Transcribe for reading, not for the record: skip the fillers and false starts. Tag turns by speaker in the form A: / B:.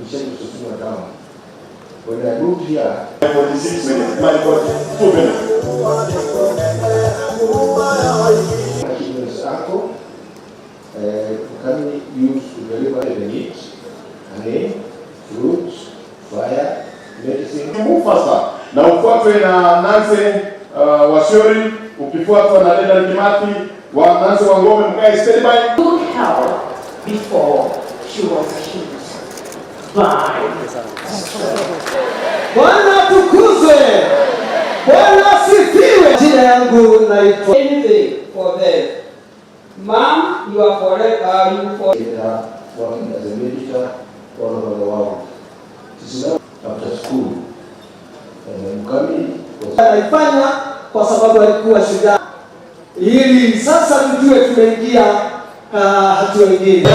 A: change to simmer down. When I moved here,
B: 46 minutes, my God, 2 minutes.
A: Uncle, Mukami used to deliver the meat, honey, fruits, fire, medicine.
B: Move faster. Na ufuatwe na Nancy Washori, ukifuatwa na Kimathi, wa Nancy Wangome, mkae steady by.
C: Good health before she was accused by.
D: Bwana tukuzwe. Bwana sifiwe. Jina yangu naitwa anything for them. Mom, you are forever, you for
A: working as a mediator all over the world. This is after school. Mukami
D: anaifanya kwa sababu alikuwa shujaa. Ili sasa tujue tumeingia hatua nyingine.